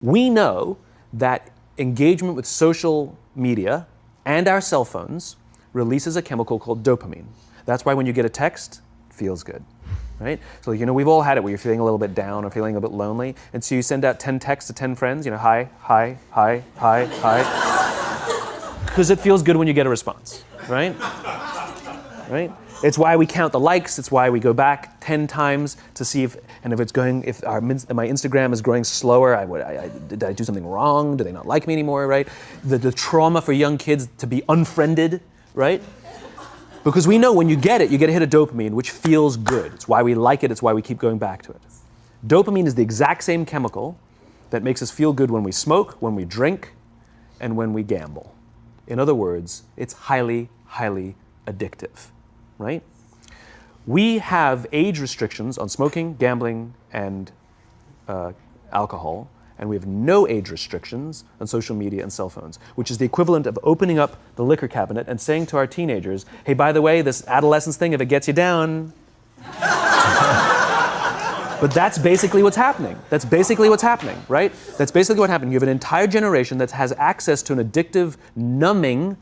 We know that engagement with social media and our cell phones releases a chemical called dopamine. That's why when you get a text, it feels good, right? So, we've all had it where you're feeling a little bit down or feeling a bit lonely, and so you send out 10 texts to 10 friends, hi, hi, hi, hi, hi, because it feels good when you get a response, right? Right? It's why we count the likes. It's why we go back 10 times to see if my Instagram is growing slower, did I do something wrong? Do they not like me anymore, right? The trauma for young kids to be unfriended, right? Because we know when you get a hit of dopamine, which feels good. It's why we like it. It's why we keep going back to it. Dopamine is the exact same chemical that makes us feel good when we smoke, when we drink, and when we gamble. In other words, it's highly, highly addictive, right? We have age restrictions on smoking, gambling, and alcohol, and we have no age restrictions on social media and cell phones, which is the equivalent of opening up the liquor cabinet and saying to our teenagers, hey, by the way, this adolescence thing, if it gets you down. But that's basically what's happening. That's basically what's happening, right? That's basically what happened. You have an entire generation that has access to an addictive, numbing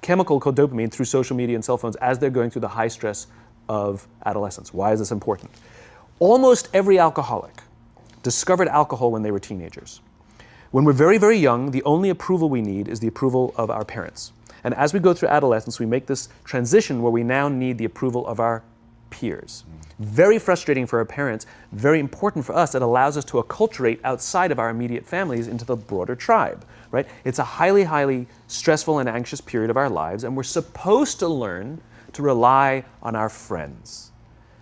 chemical called dopamine through social media and cell phones as they're going through the high stress of adolescence. Why is this important? Almost every alcoholic discovered alcohol when they were teenagers. When we're very, very young, the only approval we need is the approval of our parents. And as we go through adolescence, we make this transition where we now need the approval of our peers. Very frustrating for our parents, very important for us. It allows us to acculturate outside of our immediate families into the broader tribe, right? It's a highly, highly stressful and anxious period of our lives, and we're supposed to learn to rely on our friends.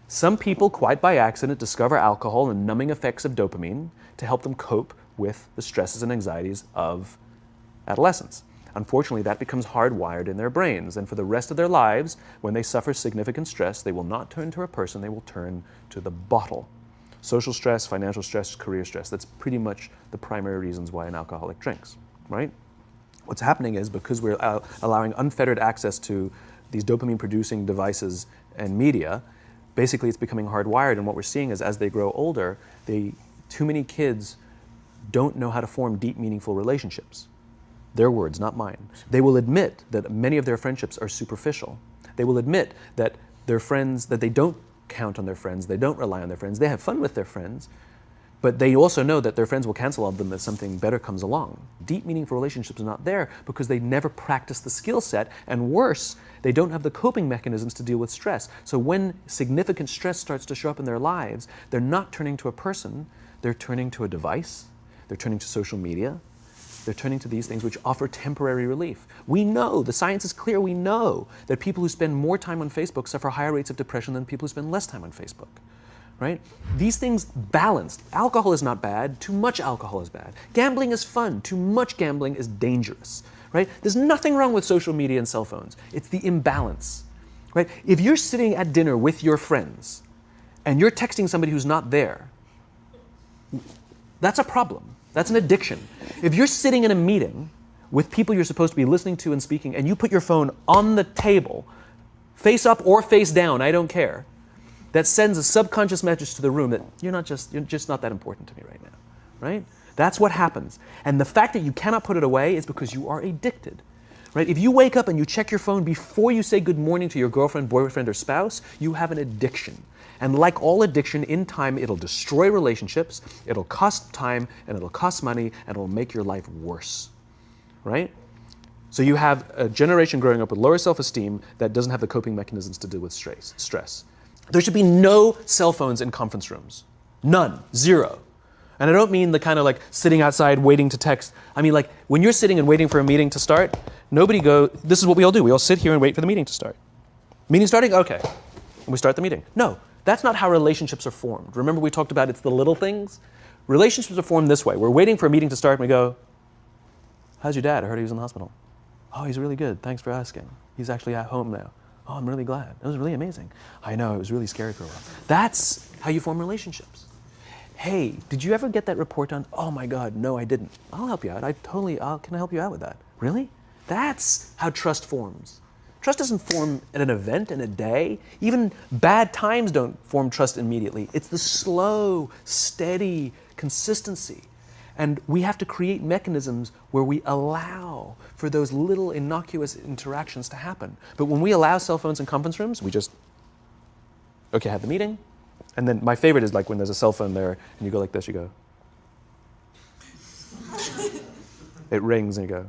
Some people, quite by accident, discover alcohol and numbing effects of dopamine to help them cope with the stresses and anxieties of adolescence. Unfortunately, that becomes hardwired in their brains, and for the rest of their lives, when they suffer significant stress, they will not turn to a person, they will turn to the bottle. Social stress, financial stress, career stress, that's pretty much the primary reasons why an alcoholic drinks, right? What's happening is because we're allowing unfettered access to these dopamine-producing devices and media, basically it's becoming hardwired, and what we're seeing is as they grow older, too many kids don't know how to form deep, meaningful relationships. Their words, not mine. They will admit that many of their friendships are superficial. They will admit that their friends, that they don't count on their friends, they don't rely on their friends, they have fun with their friends, but they also know that their friends will cancel on them if something better comes along. Deep, meaningful relationships are not there because they never practice the skill set, and worse, they don't have the coping mechanisms to deal with stress. So when significant stress starts to show up in their lives, they're not turning to a person, they're turning to a device, they're turning to social media, they're turning to these things which offer temporary relief. We know, the science is clear, we know that people who spend more time on Facebook suffer higher rates of depression than people who spend less time on Facebook, right? These things balanced. Alcohol is not bad, too much alcohol is bad. Gambling is fun, too much gambling is dangerous, right? There's nothing wrong with social media and cell phones. It's the imbalance, right? If you're sitting at dinner with your friends and you're texting somebody who's not there, that's a problem. That's an addiction. If you're sitting in a meeting with people you're supposed to be listening to and speaking, and you put your phone on the table, face up or face down, I don't care, that sends a subconscious message to the room that you're just not that important to me right now, right? That's what happens. And the fact that you cannot put it away is because you are addicted, right? If you wake up and you check your phone before you say good morning to your girlfriend, boyfriend, or spouse, you have an addiction. And like all addiction, in time, it'll destroy relationships, it'll cost time, and it'll cost money, and it'll make your life worse, right? So you have a generation growing up with lower self-esteem that doesn't have the coping mechanisms to deal with stress. There should be no cell phones in conference rooms. None. Zero. And I don't mean the kind of like sitting outside waiting to text. I mean like when you're sitting and waiting for a meeting to start, this is what we all do. We all sit here and wait for the meeting to start. Meeting starting? Okay. And we start the meeting. No. That's not how relationships are formed. Remember we talked about it's the little things? Relationships are formed this way. We're waiting for a meeting to start and we go, how's your dad? I heard he was in the hospital. Oh, he's really good. Thanks for asking. He's actually at home now. Oh, I'm really glad. It was really amazing. I know, it was really scary for a while. That's how you form relationships. Hey, did you ever get that report done? Oh my God, no, I didn't. I'll help you out. Can I help you out with that? Really? That's how trust forms. Trust doesn't form in an event, in a day. Even bad times don't form trust immediately. It's the slow, steady consistency. And we have to create mechanisms where we allow for those little innocuous interactions to happen. But when we allow cell phones in conference rooms, we just, okay, have the meeting. And then my favorite is like when there's a cell phone there and you go like this, you go. It rings and you go.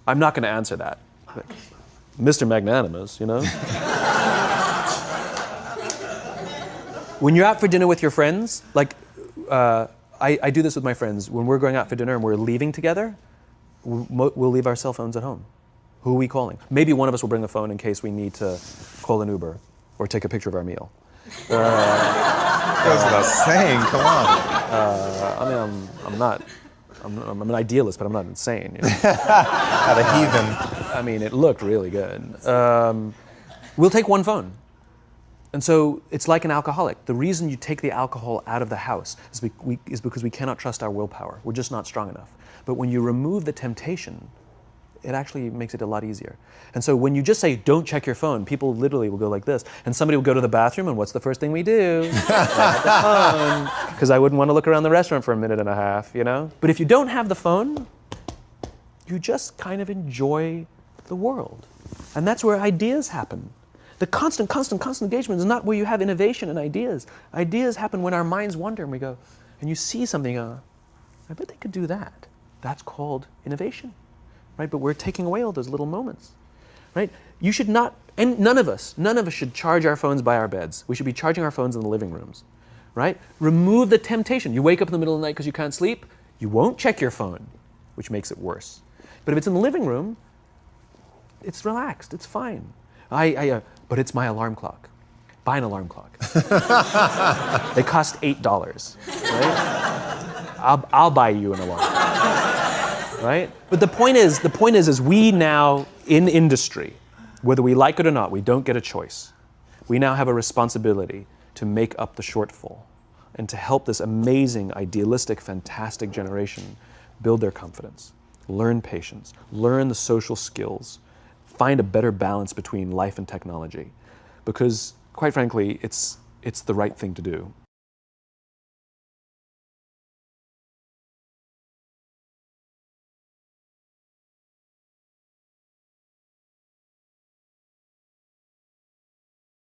I'm not going to answer that. Like, Mr. Magnanimous, you know? When you're out for dinner with your friends, like I do this with my friends. When we're going out for dinner and we're leaving together, we'll leave our cell phones at home. Who are we calling? Maybe one of us will bring a phone in case we need to call an Uber or take a picture of our meal. That goes without saying, come on. I'm an idealist, but I'm not insane. You know? At a heathen. I mean, it looked really good. We'll take one phone. And so it's like an alcoholic. The reason you take the alcohol out of the house is because we cannot trust our willpower. We're just not strong enough. But when you remove the temptation, it actually makes it a lot easier. And so when you just say, don't check your phone, people literally will go like this. And somebody will go to the bathroom, and what's the first thing we do? Grab the phone. Because I wouldn't want to look around the restaurant for a minute and a half, you know? But if you don't have the phone, you just kind of enjoy the world. And that's where ideas happen. The constant engagement is not where you have innovation and ideas. Ideas happen when our minds wander and we go, and you see something, I bet they could do that. That's called innovation, right? But we're taking away all those little moments, right? You should not, and none of us should charge our phones by our beds. We should be charging our phones in the living rooms, right? Remove the temptation. You wake up in the middle of the night because you can't sleep, you won't check your phone, which makes it worse. But if it's in the living room, it's relaxed, it's fine. But it's my alarm clock. Buy an alarm clock. They cost $8, right? I'll buy you an alarm, right? But the point is we now in industry, whether we like it or not, we don't get a choice. We now have a responsibility to make up the shortfall and to help this amazing, idealistic, fantastic generation build their confidence, learn patience, learn the social skills, find a better balance between life and technology, because quite frankly, it's the right thing to do.